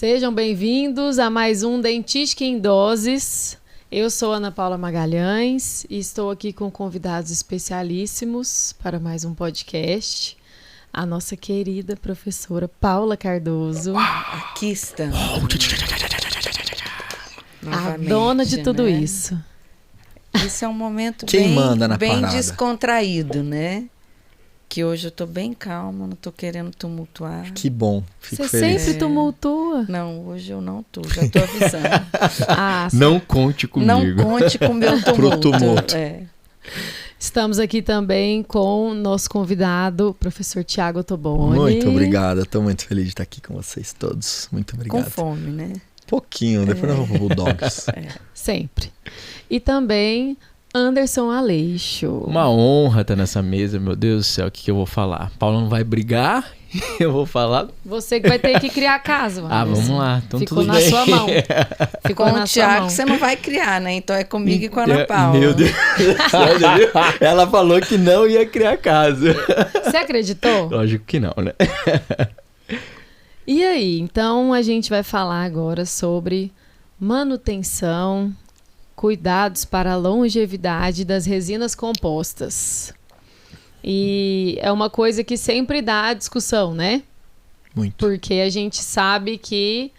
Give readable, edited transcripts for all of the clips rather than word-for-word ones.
Sejam bem-vindos a mais um Dentística em Doses. Eu sou Ana Paula Magalhães e estou aqui com convidados especialíssimos para mais um podcast. A nossa querida professora Paula Cardoso. Aqui estamos. A dona de tudo isso. Isso é um momento bem descontraído, né? Que hoje eu tô bem calma, não tô querendo tumultuar. Que bom, fico Você feliz. sempre tumultua? Não, hoje eu não tô, já tô avisando. Não conte comigo. Não conte com o meu tumulto. Pro tumulto. Estamos aqui também com o nosso convidado, professor Tiago Toboni. Muito obrigado, estou muito feliz de estar aqui com vocês todos. Muito obrigado. Com fome, né? Pouquinho, depois nós vamos pro Bulldogs. Sempre. E também Anderson Aleixo. Uma honra estar nessa mesa, meu Deus do céu, o que eu vou falar? Paulo não vai brigar, eu vou falar. Você que vai ter que criar casa, Anderson. Vamos lá, então Ficou tudo na bem. sua mão. Ficou Com na o sua Thiago mão. você não vai criar, né? Então é comigo e com a Ana Paula. Meu Deus, olha, viu? Ela falou que não ia criar casa. Você acreditou? Lógico que não, né? E aí, então a gente vai falar agora sobre manutenção, cuidados para a longevidade das resinas compostas. E é uma coisa que sempre dá discussão, né? Muito. Porque a gente sabe que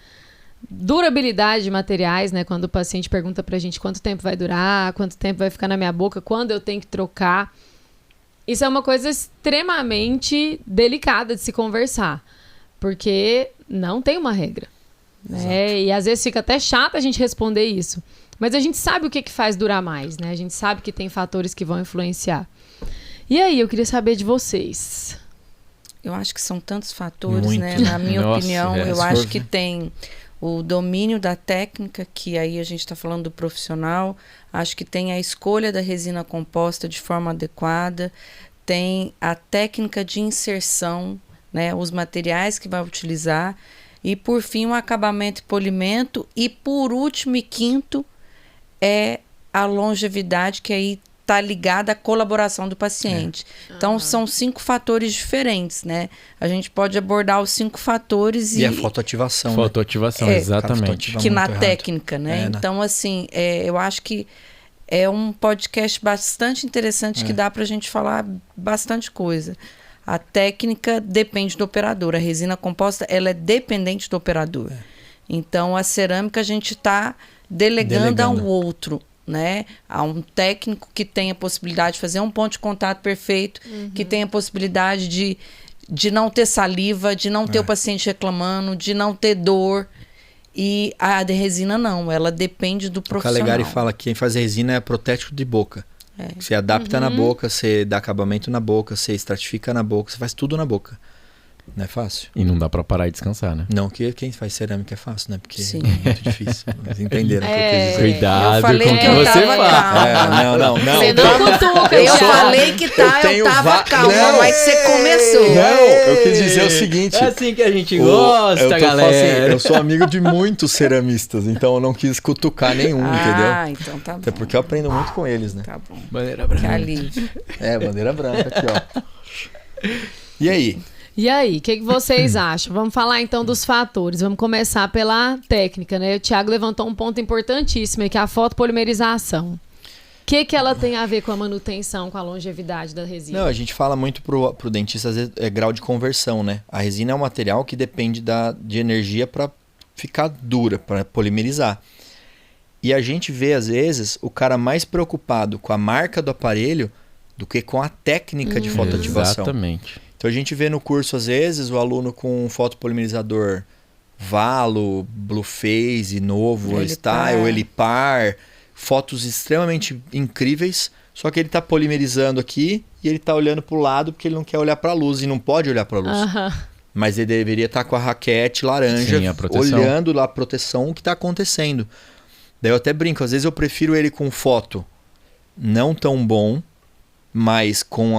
durabilidade de materiais, né? Quando o paciente pergunta pra gente quanto tempo vai durar, quanto tempo vai ficar na minha boca, quando eu tenho que trocar. Isso é uma coisa extremamente delicada de se conversar. Porque não tem uma regra. Né? E às vezes fica até chato a gente responder isso. Mas a gente sabe o que faz durar mais, né? A gente sabe que tem fatores que vão influenciar. E aí, eu queria saber de vocês. Eu acho que são tantos fatores, Muito. né? Na minha Nossa, opinião, é, eu se acho for- que tem o domínio da técnica, que aí a gente está falando do profissional. Acho que tem a escolha da resina composta de forma adequada. Tem a técnica de inserção, né? Os materiais que vai utilizar. E, por fim, o acabamento e polimento. E, por último e quinto, é a longevidade, que aí está ligada à colaboração do paciente. Então, são 5 fatores diferentes, né? A gente pode abordar os 5 fatores E a fotoativação. né? Fotoativação, exatamente. que na muito errado. técnica, né? Então, assim, eu acho que é um podcast bastante interessante que dá para a gente falar bastante coisa. A técnica depende do operador. A resina composta, ela é dependente do operador. Então, a cerâmica a gente está delegando a um outro, né? A um técnico que tem a possibilidade de fazer um ponto de contato perfeito, que tem a possibilidade de não ter saliva, de não ter o paciente reclamando, de não ter dor. E a de resina não, ela depende do O profissional. Calegari fala que quem faz resina é protético de boca. Você adapta na boca, você dá acabamento na boca, você estratifica na boca, você faz tudo na boca. Não é fácil? E não dá pra parar e descansar, né? Não que quem faz cerâmica é fácil, né? Porque Sim. é muito difícil. Mas entenderam o que eu quis dizer. Cuidado Eu falei com o que que eu você tava fala. calma. Não. Você não cutuca, Eu Thiago. falei que tá, eu tava calma, Não. mas você começou. Não, eu quis dizer o seguinte. É assim que a gente eu gosta, tô galera. assim, eu sou amigo de muitos ceramistas, então eu não quis cutucar nenhum, Ah, entendeu? então tá bom. Até porque eu aprendo muito com eles, né? Tá bom. Bandeira Que branca. alívio. Bandeira branca aqui, ó. E aí? E aí, o que vocês acham? Vamos falar então dos fatores. Vamos começar pela técnica, né? O Thiago levantou um ponto importantíssimo, que é a fotopolimerização. O que ela tem a ver com a manutenção, com a longevidade da resina? Não, a gente fala muito pro dentista, às vezes, grau de conversão, né? A resina é um material que depende de energia para ficar dura, para polimerizar. E a gente vê, às vezes, o cara mais preocupado com a marca do aparelho do que com a técnica de fotoativação. Exatamente. Então a gente vê no curso, às vezes, o aluno com um fotopolimerizador Valo, Bluephase, novo, Style, Elipar, fotos extremamente incríveis, só que ele está polimerizando aqui e ele está olhando para o lado porque ele não quer olhar para a luz e não pode olhar para a luz. Mas ele deveria estar com a raquete laranja, Sim, a proteção. olhando lá a proteção, o que está acontecendo. Daí eu até brinco, às vezes eu prefiro ele com foto não tão bom, mas com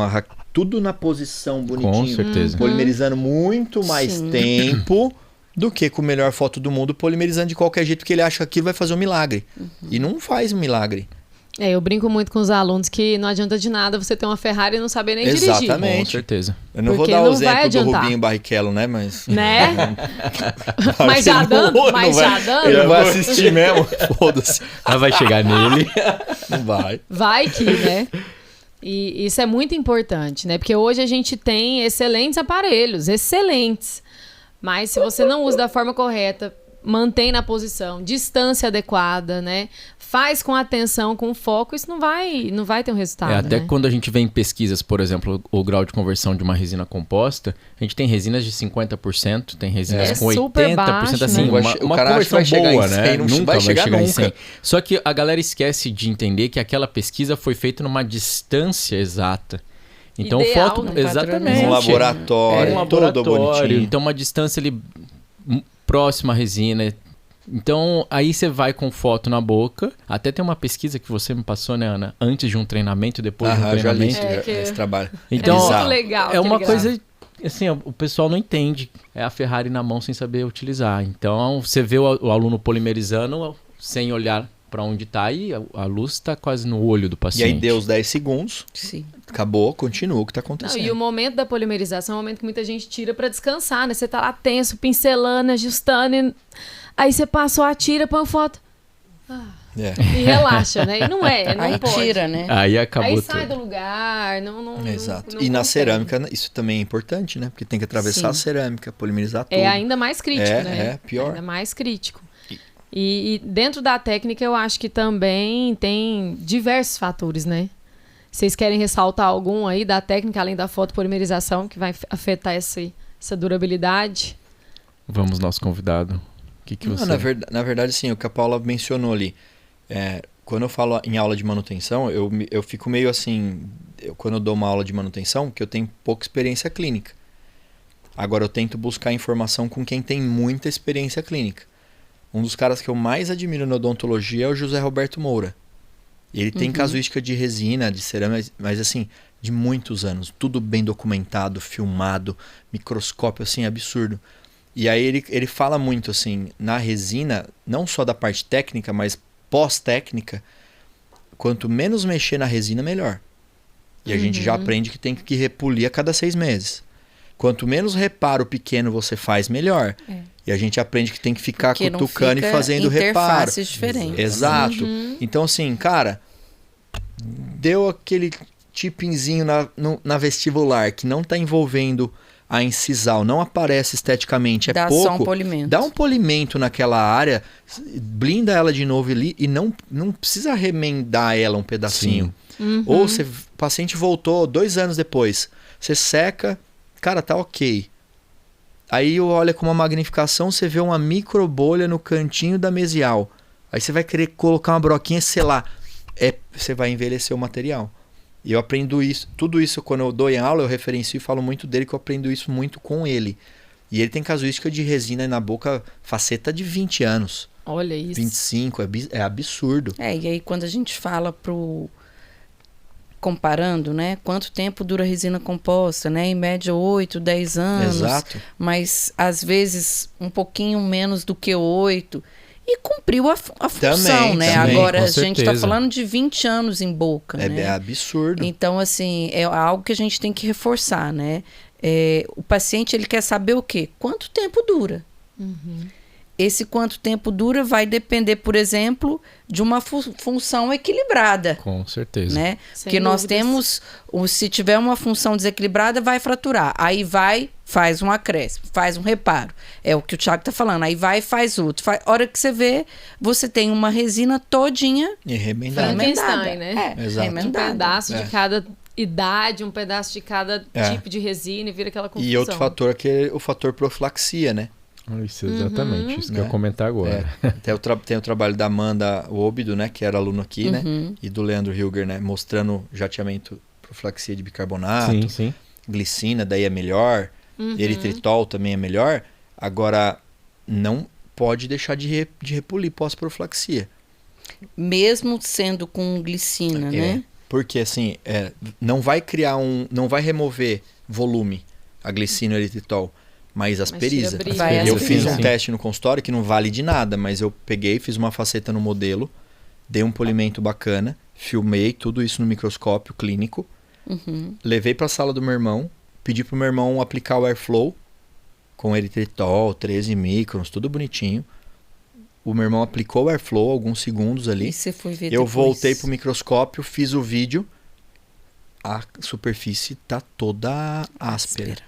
tudo na posição bonitinho. Com certeza. Polimerizando muito mais tempo do que com a melhor foto do mundo, polimerizando de qualquer jeito, porque ele acha que aquilo vai fazer um milagre. E não faz um milagre. Eu brinco muito com os alunos que não adianta de nada você ter uma Ferrari e não saber nem dirigir. Exatamente. Com certeza. Eu não Porque vou dar o não vai exemplo do adiantar. Rubinho Barrichello, né? Mas... Né? Mas já dando, Ele não vai assistir mesmo. Foda-se. Ela vai chegar nele. Não vai. Vai que, né? E isso é muito importante, né? Porque hoje a gente tem excelentes aparelhos, excelentes. Mas se você não usa da forma correta, mantém na posição, distância adequada, né? Faz com atenção, com foco, isso não vai ter um resultado, Até né? quando a gente vê em pesquisas, por exemplo, o grau de conversão de uma resina composta, a gente tem resinas de 50%, tem resinas com 80%, super baixo, assim, né? uma O cara acha que conversão vai chegar boa, em 100, né? não Nunca vai chegar chegar em nunca. 100. Só que a galera esquece de entender que aquela pesquisa foi feita numa distância exata. Então, Ideal, foto... né? Exatamente. Um laboratório, todo todo bonitinho. Então, uma distância ali próxima à resina. Então, aí você vai com foto na boca. Até tem uma pesquisa que você me passou, né, Ana? Antes de um treinamento e depois de um Já li treinamento. esse trabalho. Então, É muito legal. É uma aquele coisa... Assim, o pessoal não entende. É a Ferrari na mão sem saber utilizar. Então, você vê o aluno polimerizando sem olhar para onde está e a luz está quase no olho do E paciente. aí deu os 10 segundos, Sim. acabou, continua o que está Não, acontecendo. e o momento da polimerização é um momento que muita gente tira pra descansar, né? Você tá lá tenso, pincelando, ajustando, aí você passou a tira, põe foto É. e relaxa, né? E não não Aí pode. tira, né? Aí acabou Aí tudo. sai do lugar, não Exato. não E na consegue. cerâmica, isso também é importante, né? Porque tem que atravessar a Sim. cerâmica, polimerizar tudo. É ainda mais crítico, né? É pior. Ainda mais crítico. E dentro da técnica, eu acho que também tem diversos fatores, né? Vocês querem ressaltar algum aí da técnica, além da fotopolimerização, que vai afetar essa durabilidade? Vamos, nosso convidado. O que Não, você... na verdade, sim, o que a Paula mencionou ali. Quando eu falo em aula de manutenção, eu fico meio assim... quando eu dou uma aula de manutenção, que eu tenho pouca experiência clínica. Agora, eu tento buscar informação com quem tem muita experiência clínica. Um dos caras que eu mais admiro na odontologia é o José Roberto Moura. Ele tem casuística de resina, de cerâmica, mas assim, de muitos anos. Tudo bem documentado, filmado, microscópio, assim, absurdo. E aí ele fala muito, assim, na resina, não só da parte técnica, mas pós-técnica, quanto menos mexer na resina, melhor. E a gente já aprende que tem que repolir a cada 6 meses. Quanto menos reparo pequeno você faz, melhor. E a gente aprende que tem que ficar Porque não cutucando fica e fazendo reparo. interfaces diferentes. Exato. Então, assim, cara, deu aquele tipinzinho na vestibular que não tá envolvendo a incisal, não aparece esteticamente, é Dá pouco. só um polimento. Dá um polimento naquela área, blinda ela de novo ali e não precisa remendar ela um pedacinho. Ou o paciente voltou 2 anos depois, você seca, cara, tá ok. Aí olha com uma magnificação, você vê uma micro bolha no cantinho da mesial. Aí você vai querer colocar uma broquinha, sei lá, você vai envelhecer o material. E eu aprendo isso, tudo isso quando eu dou em aula, eu referencio e falo muito dele, que eu aprendo isso muito com ele. E ele tem casuística de resina na boca, faceta de 20 anos. Olha isso. 25, é absurdo. E aí quando a gente fala comparando, né? Quanto tempo dura a resina composta, né? Em média 8, 10 anos. Exato. Mas às vezes um pouquinho menos do que 8. E cumpriu a função, né? Também, Agora com a gente está certeza. falando de 20 anos em boca, né? É absurdo. Então, assim, é algo que a gente tem que reforçar, né? O paciente, ele quer saber o quê? Quanto tempo dura? Esse quanto tempo dura vai depender, por exemplo, de uma função equilibrada. Com certeza. Né? Sem Porque nós dúvidas. temos, se tiver uma função desequilibrada, vai fraturar. Aí faz um acréscimo, faz um reparo. É o que o Thiago está falando. Aí vai e faz outro. Hora que você vê, você tem uma resina todinha E remendado. Frankenstein, remendada. né? Exato. Um remendada. pedaço de cada idade, um pedaço de cada tipo de resina e vira aquela confusão. E outro fator que é o fator profilaxia, né? Isso, exatamente. Isso que eu ia comentar agora. Tem o trabalho da Amanda Obido, né? Que era aluno aqui, né? E do Leandro Hilger, né? Mostrando jateamento, profilaxia de bicarbonato, Sim, sim. glicina, daí é melhor. Eritritol também é melhor. Agora, não pode deixar de repolir pós-profilaxia. Mesmo sendo com glicina, né? Porque assim, não vai remover volume a glicina e o eritritol, mas asperiza. tira brilho. Vai Eu aspirar. fiz um Sim. teste no consultório que não vale de nada, mas eu peguei, fiz uma faceta no modelo, dei um polimento bacana filmei tudo isso no microscópio clínico, levei para a sala do meu irmão, pedi pro meu irmão aplicar o Airflow com eritritol, 13 microns, tudo bonitinho. O meu irmão aplicou o Airflow alguns segundos ali. E você foi ver Eu depois. voltei pro microscópio, fiz o vídeo. A superfície tá toda áspera.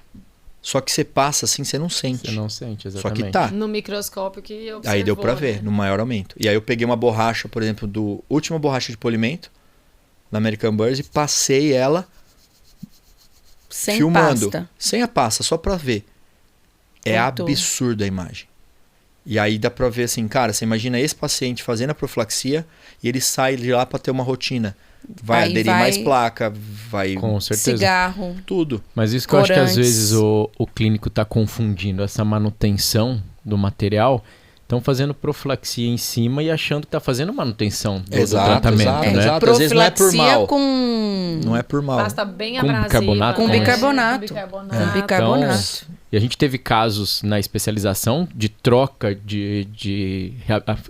Só que você passa assim, você não sente. Você não sente, Só exatamente. que tá. No microscópio que eu Aí deu pra ver, no maior aumento. E aí eu peguei uma borracha, por exemplo, do última borracha de polimento, da American Birds, e passei ela Sem filmando. pasta. Sem a pasta, só pra ver. É Voltou. absurda a imagem. E aí dá pra ver assim, cara, você imagina esse paciente fazendo a profilaxia e ele sai de lá pra ter uma rotina. Vai Aí aderir mais placa, vai... Com certeza. Cigarro. tudo. Mas isso que eu acho que às Corantes. vezes o clínico está confundindo essa manutenção do material. Estão fazendo profilaxia em cima e achando que está fazendo manutenção do tratamento, exato, né? exato. Às vezes não é por Profilaxia mal. com... Não é por mal. Pasta bem Com abrasiva. bicarbonato, Com né? bicarbonato. Com bicarbonato. Com bicarbonato. Então, e a gente teve casos na especialização de troca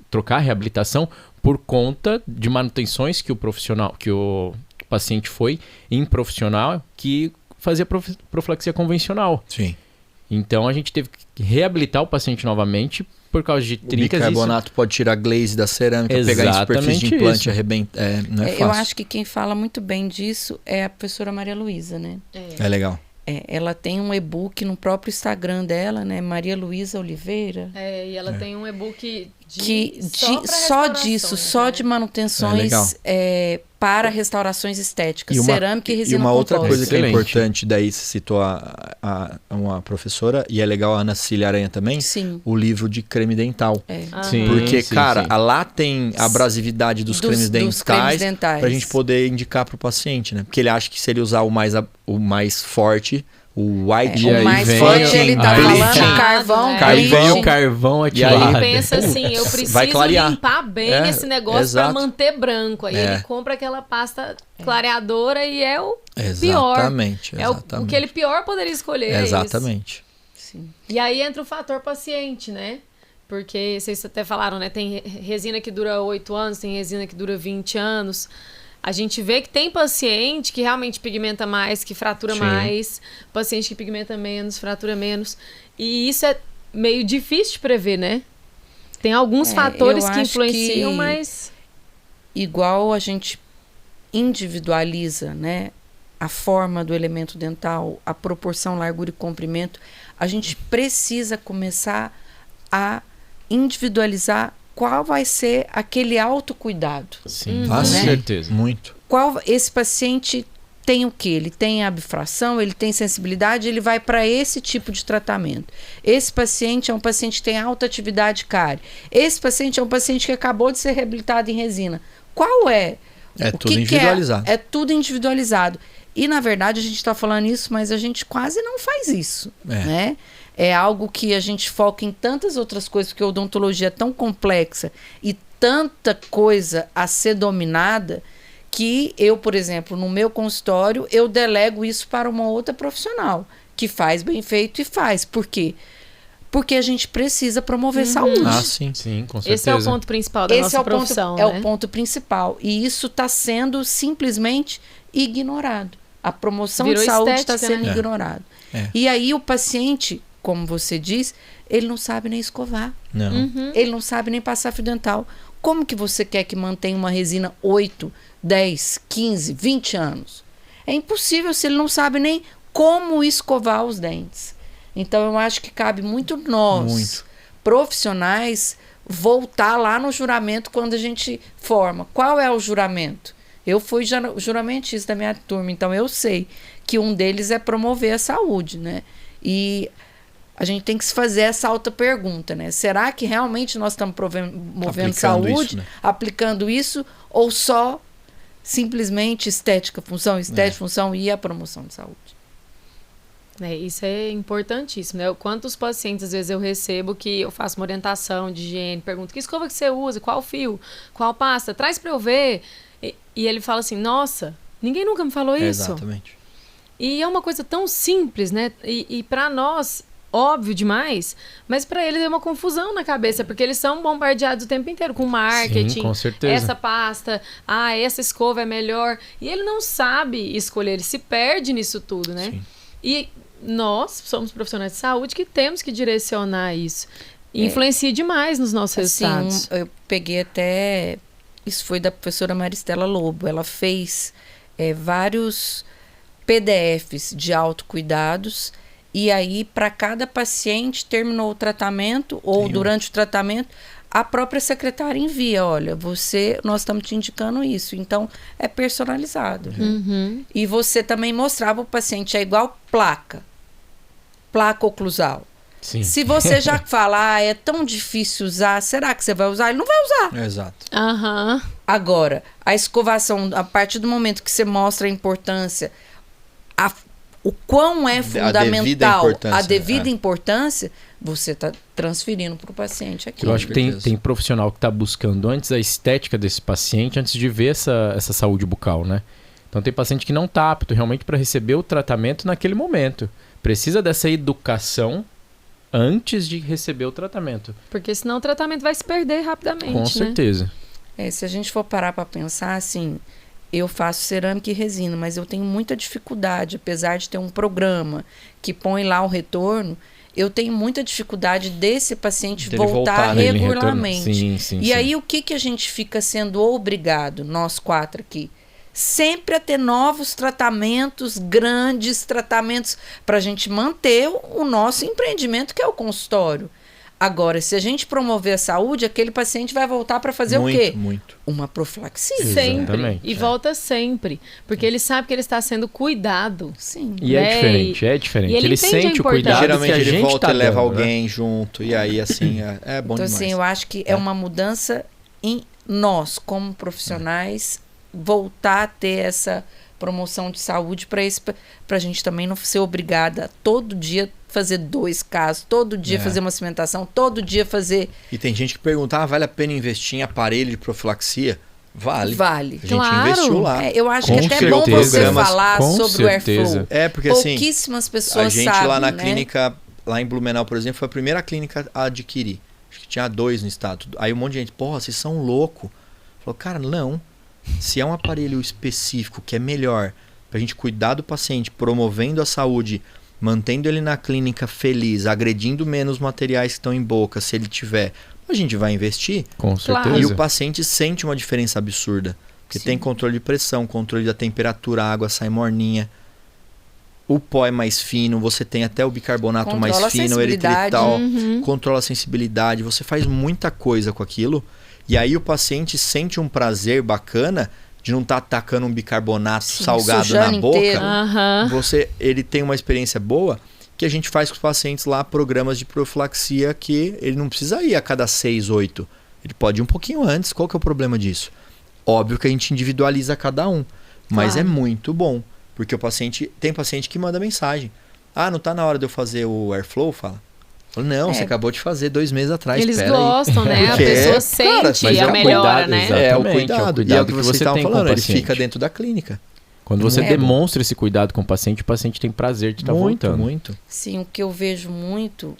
trocar a reabilitação por conta de manutenções que o paciente foi em profissional que fazia profilaxia convencional. Sim. Então a gente teve que reabilitar o paciente novamente por causa de O trincas. bicarbonato pode tirar a glaze da cerâmica, pegar em superfície de Exatamente implante isso. e arrebentar. Não é fácil. Eu acho que quem fala muito bem disso é a professora Maria Luísa, né? É legal. Ela tem um e-book no próprio Instagram dela, né? Maria Luísa Oliveira. E ela tem um e-book Só disso, só de manutenções para restaurações estéticas, cerâmica e resina E uma outra compósita. coisa que é Excelente. importante, daí você citou uma professora, e é legal a Ana Cília Aranha também, Sim. o livro de creme dental. Sim, Porque, sim, cara, sim. lá tem a abrasividade dos cremes dentais pra gente poder indicar pro paciente, né? Porque ele acha que se ele usar o mais forte, o white, E aí O mais vem forte ele tá aí falando vem- carvão, né? Aí vem bleaching. o carvão E aí ativado. Pensa assim, eu vai preciso clarear. limpar bem É, esse negócio exato. pra manter branco. Aí É. ele compra aquela pasta clareadora e é o Exatamente. pior. É o que ele pior poderia escolher. é Exatamente. Sim. E aí entra o fator paciente, né? Porque vocês até falaram, né? Tem resina que dura 8 anos, tem resina que dura 20 anos. A gente vê que tem paciente que realmente pigmenta mais, que fratura Sim. mais, paciente que pigmenta menos, fratura menos. E isso é meio difícil de prever, né? Tem alguns fatores eu que acho influenciam, que- mas... Igual a gente individualiza, né, a forma do elemento dental, a proporção, largura e comprimento, a gente precisa começar a individualizar qual vai ser aquele autocuidado. Sim, Ah, com sim. certeza. Muito. Qual esse paciente tem o quê? Ele tem a bifração, ele tem sensibilidade, ele vai para esse tipo de tratamento. Esse paciente é um paciente que tem alta atividade cárie. Esse paciente é um paciente que acabou de ser reabilitado em resina. Qual é? É O tudo que individualizado. É tudo individualizado. E, na verdade, a gente está falando isso, mas a gente quase não faz isso, né? É algo que a gente foca em tantas outras coisas, porque a odontologia é tão complexa e tanta coisa a ser dominada que eu, por exemplo, no meu consultório, eu delego isso para uma outra profissional que faz bem feito e faz. Por quê? Porque a gente precisa promover saúde. Ah, sim. Sim, com certeza. Esse é o ponto principal da Esse nossa é o profissão, ponto, né? é o ponto principal. E isso está sendo simplesmente ignorado. A promoção Virou de saúde está estética, sendo né? ignorado. É. E aí o paciente, como você diz, ele não sabe nem escovar. Não. Ele não sabe nem passar fio dental. Como que você quer que mantenha uma resina 8, 10, 15, 20 anos? É impossível se ele não sabe nem como escovar os dentes. Então eu acho que cabe muito nós, profissionais, voltar lá no juramento quando a gente forma. Qual é o juramento? Eu fui juramentista da minha turma, então eu sei que um deles é promover a saúde, né? E a gente tem que se fazer essa alta pergunta, né? Será que realmente nós estamos promovendo Aplicando saúde, isso, né? aplicando isso, ou só simplesmente estética, função e a promoção de saúde? Isso é importantíssimo, né? Quantos pacientes, às vezes, eu recebo que eu faço uma orientação de higiene, pergunto, que escova que você usa, qual fio, qual pasta, traz pra eu ver. E ele fala assim, nossa, ninguém nunca me falou isso. Exatamente. E é uma coisa tão simples, né? E para nós, óbvio demais, mas para eles é uma confusão na cabeça, porque eles são bombardeados o tempo inteiro com marketing. Sim, com certeza. Essa pasta, essa escova é melhor. E ele não sabe escolher, ele se perde nisso tudo, né? Sim. E nós somos profissionais de saúde que temos que direcionar isso. Influencia demais nos nossos resultados. Eu peguei até... Isso foi da professora Maristela Lobo. Ela fez vários PDFs de autocuidados. E aí, para cada paciente, terminou o tratamento ou durante o tratamento, a própria secretária envia. Olha, nós estamos te indicando isso. Então, é personalizado. E você também mostrava o paciente, é igual placa oclusal. Sim. Se você já fala, é tão difícil usar, será que você vai usar? Ele não vai usar. Exato. Agora, a escovação, a partir do momento que você mostra a importância, o quão é fundamental a devida importância, você está transferindo para o paciente aqui. Eu acho que tem profissional que está buscando antes a estética desse paciente, antes de ver essa saúde bucal, né? Então tem paciente que não está apto realmente para receber o tratamento naquele momento. Precisa dessa educação antes de receber o tratamento. Porque senão o tratamento vai se perder rapidamente, Com certeza. Se a gente for parar para pensar, assim, eu faço cerâmica e resina, mas eu tenho muita dificuldade, apesar de ter um programa que põe lá o retorno, eu tenho muita dificuldade desse paciente voltar regularmente. Sim. Aí o que a gente fica sendo obrigado, nós 4 aqui? Sempre a ter novos tratamentos, grandes tratamentos, para a gente manter o nosso empreendimento, que é o consultório. Agora, se a gente promover a saúde, aquele paciente vai voltar para fazer o quê? Uma profilaxia. Sempre. E volta sempre. Porque ele sabe que ele está sendo cuidado. Sim. E é diferente. E ele sente o cuidado. Geralmente que a ele gente volta tá e leva dando, alguém né? junto. E aí, assim, é bom então, demais. assim, eu acho que é uma mudança em nós, como profissionais, voltar a ter essa promoção de saúde para a gente também não ser obrigada a todo dia fazer 2 casos, todo dia fazer uma cimentação, todo dia fazer... E tem gente que pergunta, vale a pena investir em aparelho de profilaxia? Vale. A gente investiu lá. Eu acho que até é bom você falar sobre o Airflow. Porque pouquíssimas pessoas sabem, a gente lá na né? clínica, lá em Blumenau, por exemplo, foi a primeira clínica a adquirir. Acho que tinha 2 no estado. Aí um monte de gente, vocês são loucos. Falou, cara, não. Se é um aparelho específico que é melhor pra gente cuidar do paciente, promovendo a saúde, mantendo ele na clínica feliz, agredindo menos materiais que estão em boca, se ele tiver, a gente vai investir. Com certeza. E o paciente sente uma diferença absurda. Porque tem controle de pressão, controle da temperatura, a água sai morninha. O pó é mais fino, você tem até o bicarbonato controla mais fino, eritritol, controla a sensibilidade, você faz muita coisa com aquilo. E aí o paciente sente um prazer bacana de não estar atacando um bicarbonato salgado na boca. Ele tem uma experiência boa que a gente faz com os pacientes lá, programas de profilaxia que ele não precisa ir a cada 6, 8. Ele pode ir um pouquinho antes. Qual que é o problema disso? Óbvio que a gente individualiza cada um, mas é muito bom. Porque tem paciente que manda mensagem. Não tá na hora de eu fazer o Airflow? Fala. Não, você acabou de fazer 2 meses atrás. Eles gostam, né? A pessoa sente a melhora, né? É o cuidado. E é o que você estava falando, ele fica dentro da clínica. Quando você demonstra esse cuidado com o paciente tem prazer de estar voltando. Muito. Sim, o que eu vejo muito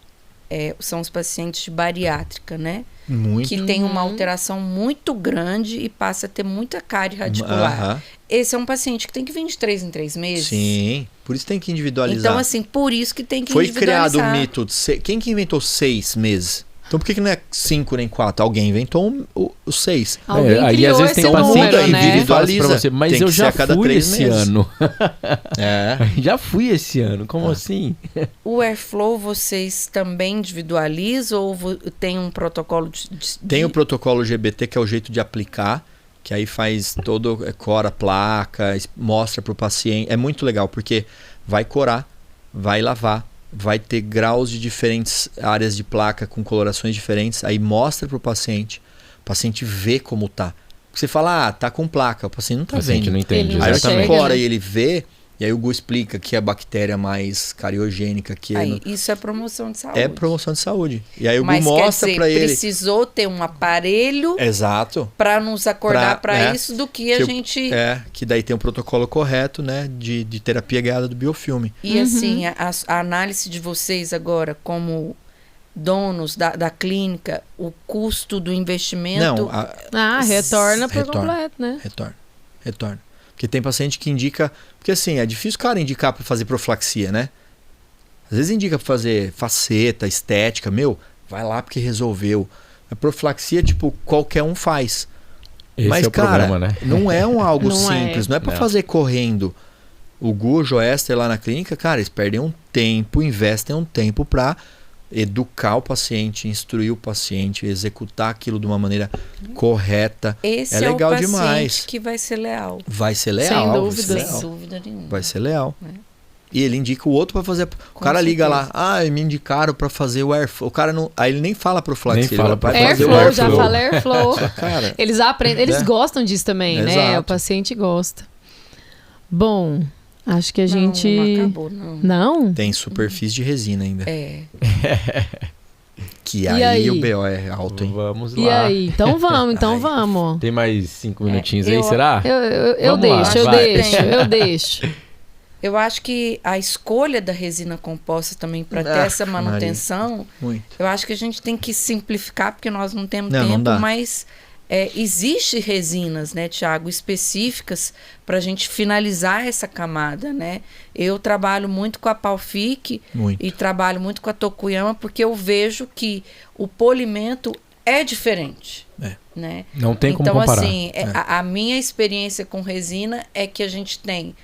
são os pacientes de bariátrica, né? Muito. Que tem uma alteração muito grande e passa a ter muita cárie radicular. Esse é um paciente que tem que vir de 3 em 3 meses. Sim, por isso tem que individualizar. Então, assim, por isso que tem que Foi individualizar. criado o mito. Quem que inventou 6 meses? Então por que não é 5 nem 4? Alguém inventou os 6. Alguém aí criou às vezes esse tem paciente número, que né? vira e fala assim pra você, mas eu já fui esse ano. Já fui esse ano, como assim? O Airflow vocês também individualizam ou tem um protocolo Tem o protocolo GBT, que é o jeito de aplicar, que aí faz cora a placa, mostra para o paciente. É muito legal, porque vai corar, vai lavar, vai ter graus de diferentes áreas de placa com colorações diferentes, aí mostra para o paciente vê como tá. Porque você fala, tá com placa, o paciente não tá vendo. Não entende. Aí você enxerga, cora né? e ele vê, E aí o Gu explica que a bactéria mais cariogênica que Aí, isso é promoção de saúde. é promoção de saúde. E aí o Gu Mas mostra para ele. Precisou ter um aparelho Exato. para nos acordar para isso do que a que gente. Que daí tem um protocolo correto, né, de terapia guiada do biofilme. E assim, a análise de vocês agora, como donos da clínica, o custo do investimento. Não, retorna por completo, né? Retorna. Porque tem paciente que indica. Porque assim, é difícil o cara indicar para fazer profilaxia, né? Às vezes indica para fazer faceta, estética. Vai lá porque resolveu. A profilaxia, tipo, qualquer um faz. Esse mas, é o cara, problema, né? não é algo Não simples. é. Não é para fazer correndo. O Gu, o Joester lá na clínica, cara, eles perdem um tempo, investem um tempo para educar o paciente, instruir o paciente, executar aquilo de uma maneira correta. Esse é legal o paciente demais. Que vai ser leal. Vai ser leal. Sem dúvida. Sem dúvida nenhuma. Vai ser leal. E ele indica o outro para fazer. O cara liga lá, me indicaram para fazer o airflow. O cara não. Aí ele nem fala profilaxia. Nem fala vai fazer o Airflow, airflow. já fala Airflow. Cara, Eles aprendem, eles gostam disso também, né? Exato. O paciente gosta. Bom, acho que a gente. Não acabou, não. Não? tem superfície de resina ainda. É. Que E aí, aí? o BO é alto, hein? Vamos lá. E aí? Então vamos. Tem mais 5 minutinhos aí, eu- será? Eu Vamos lá, deixo, vai. eu deixo. Eu acho que a escolha da resina composta também para ter essa manutenção, Muito. eu acho que a gente tem que simplificar, porque nós não temos Não tempo, dá. mas existe resinas, né, Thiago, específicas para a gente finalizar essa camada, né? Eu trabalho muito com a Palfic Muito. e trabalho muito com a Tokuyama, porque eu vejo que o polimento é diferente. Né? Não tem como então, comparar. assim, a minha experiência com resina é que a gente tem,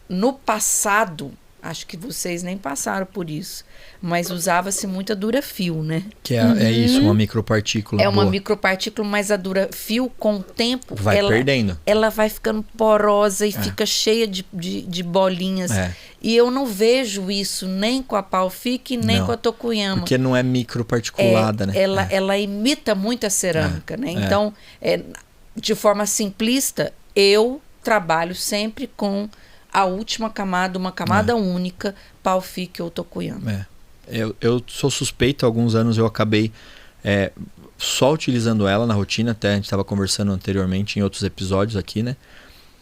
no passado, acho que vocês nem passaram por isso, mas usava-se muita Durafil, né? Que é isso, uma micropartícula. É uma boa. micropartícula, mas a Durafil, com o tempo, Vai perdendo. ela vai ficando porosa e fica cheia de bolinhas. É. E eu não vejo isso nem com a Palfic, nem Não, com a Tokuyama. Porque não é microparticulada, né? Ela imita muito a cerâmica, né? Então, de forma simplista, eu trabalho sempre com a última camada, uma camada única, Palfic ou Tokuyama. Eu sou suspeito, há alguns anos eu acabei só utilizando ela na rotina, até a gente estava conversando anteriormente em outros episódios aqui, né?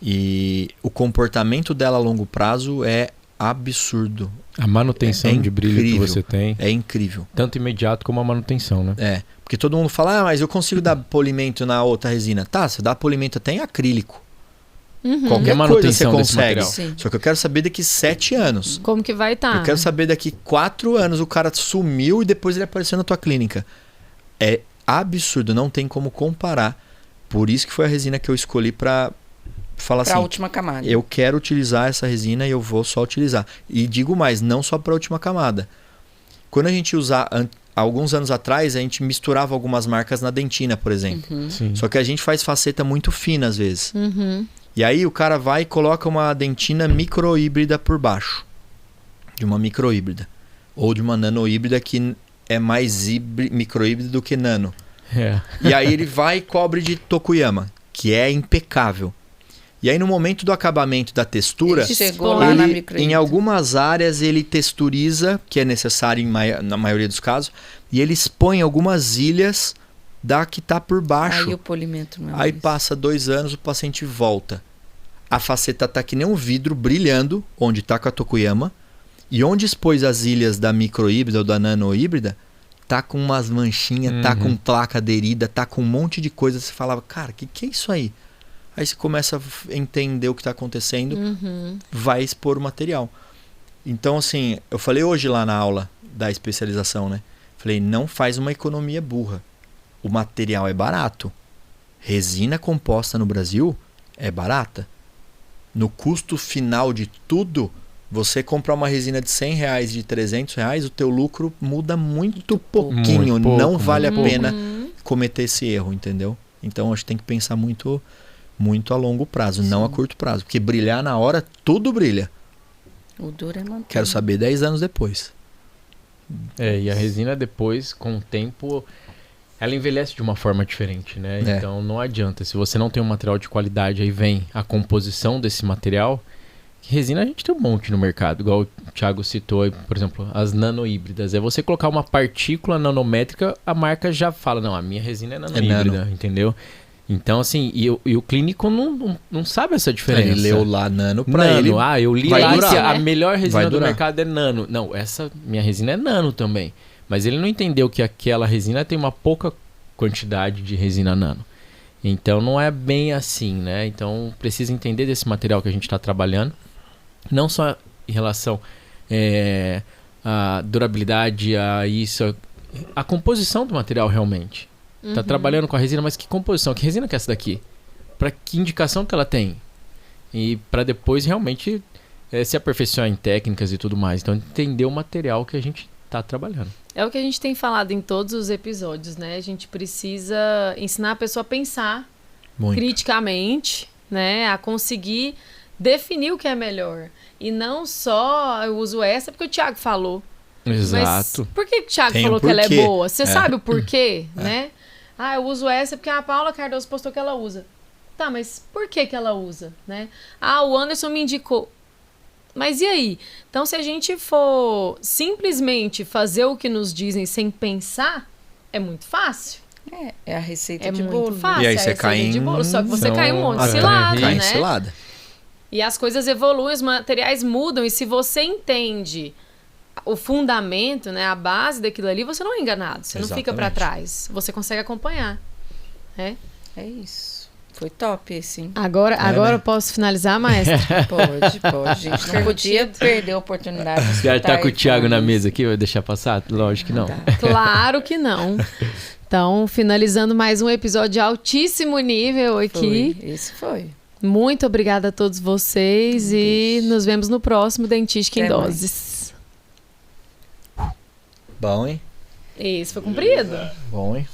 E o comportamento dela a longo prazo é absurdo. A manutenção de brilho que incrível. você tem, É incrível. tanto imediato como a manutenção, né? Porque todo mundo fala, mas eu consigo dar polimento na outra resina. Tá, você dá polimento até em acrílico. Qualquer coisa você manutenção desse consegue. material. Sim. Só que eu quero saber daqui 7 anos. Como que vai estar? Eu quero saber daqui 4 anos o cara sumiu e depois ele apareceu na tua clínica. É absurdo, não tem como comparar. Por isso que foi a resina que eu escolhi para falar Para a assim, última camada. eu quero utilizar essa resina e eu vou só utilizar. E digo mais, não só para a última camada. Quando a gente usava, alguns anos atrás, a gente misturava algumas marcas na dentina, por exemplo. Sim. Só que a gente faz faceta muito fina às vezes. E aí o cara vai e coloca uma dentina microhíbrida por baixo. De uma microhíbrida. Ou de uma nanohíbrida que é mais microhíbrida do que nano. E aí ele vai e cobre de Tokuyama, que é impecável. E aí no momento do acabamento da textura, Ele chegou lá na ele, microhíbrida. em algumas áreas ele texturiza, que é necessário na maioria dos casos, e ele expõe algumas ilhas da que está por baixo. Aí o polimento não é Aí mais. passa 2 anos, o paciente volta. A faceta tá que nem um vidro brilhando, onde está com a Tokuyama, e onde expôs as ilhas da microhíbrida ou da nanohíbrida, tá com umas manchinhas, tá com placa aderida, tá com um monte de coisa. Você falava, cara, que é isso aí? Aí você começa a entender o que está acontecendo, vai expor o material. Então, assim, eu falei hoje lá na aula da especialização, né? Falei, não faz uma economia burra. O material é barato. Resina composta no Brasil é barata. No custo final de tudo, você comprar uma resina de R$100, de R$300, o teu lucro muda muito pouquinho. Muito pouco, não vale a muito pena cometer esse erro, entendeu? Então, acho que tem que pensar muito a longo prazo, não a curto prazo. Porque brilhar na hora, tudo brilha. O duro é manter. Quero saber 10 anos depois. E a resina depois, com o tempo, ela envelhece de uma forma diferente, né? É. Então não adianta. Se você não tem um material de qualidade, aí vem a composição desse material, Resina a gente tem um monte no mercado, igual o Thiago citou, por exemplo, as nanohíbridas. É você colocar uma partícula nanométrica, a marca já fala, não, a minha resina é nanohíbrida, entendeu? Então, assim, e o clínico não sabe essa diferença. Ele leu lá nano pra nano, ele. Eu li vai lá durar, que né? a melhor resina Vai do durar. mercado é nano. Não, essa minha resina é nano também. Mas ele não entendeu que aquela resina tem uma pouca quantidade de resina nano. Então não é bem assim, né? Então precisa entender desse material que a gente está trabalhando. Não só em relação à durabilidade, a isso, a composição do material realmente. Tá trabalhando com a resina, mas que composição? Que resina que é essa daqui? Para que indicação que ela tem? E para depois realmente se aperfeiçoar em técnicas e tudo mais. Então entender o material que a gente tá trabalhando. É o que a gente tem falado em todos os episódios, né? A gente precisa ensinar a pessoa a pensar Muito. criticamente, né? A conseguir definir o que é melhor. E não só eu uso essa porque o Thiago falou. Exato. Mas por que o Thiago Tem falou um que ela é porquê. boa? Você sabe o porquê, né? Ah, eu uso essa porque a Paula Cardoso postou que ela usa. Tá, mas por que ela usa, né? Ah, o Anderson me indicou. Mas e aí? Então, se a gente for simplesmente fazer o que nos dizem sem pensar, é muito fácil. É a receita É de muito bolo. fácil. E aí é a você receita cai de em- bolo, só que você São- cai em um monte de Ah, cilada, Cai em né? cilada. E as coisas evoluem, os materiais mudam. E se você entende o fundamento, né, a base daquilo ali, você não é enganado. Você não fica para Exatamente. trás. Você consegue acompanhar. Né? É isso. Foi top esse, hein? Agora né? eu posso finalizar, maestra? Pode. Gente, não podia perder a oportunidade de Já tá escutar com o Thiago na eles. mesa aqui, vai deixar passar? Lógico que não. Tá. Claro que não. Então, finalizando mais um episódio de altíssimo nível aqui. Esse foi. Muito obrigada a todos vocês e nos vemos no próximo Dentística em Até mais. Doses. Bom, hein? Esse foi cumprido? Bom, hein?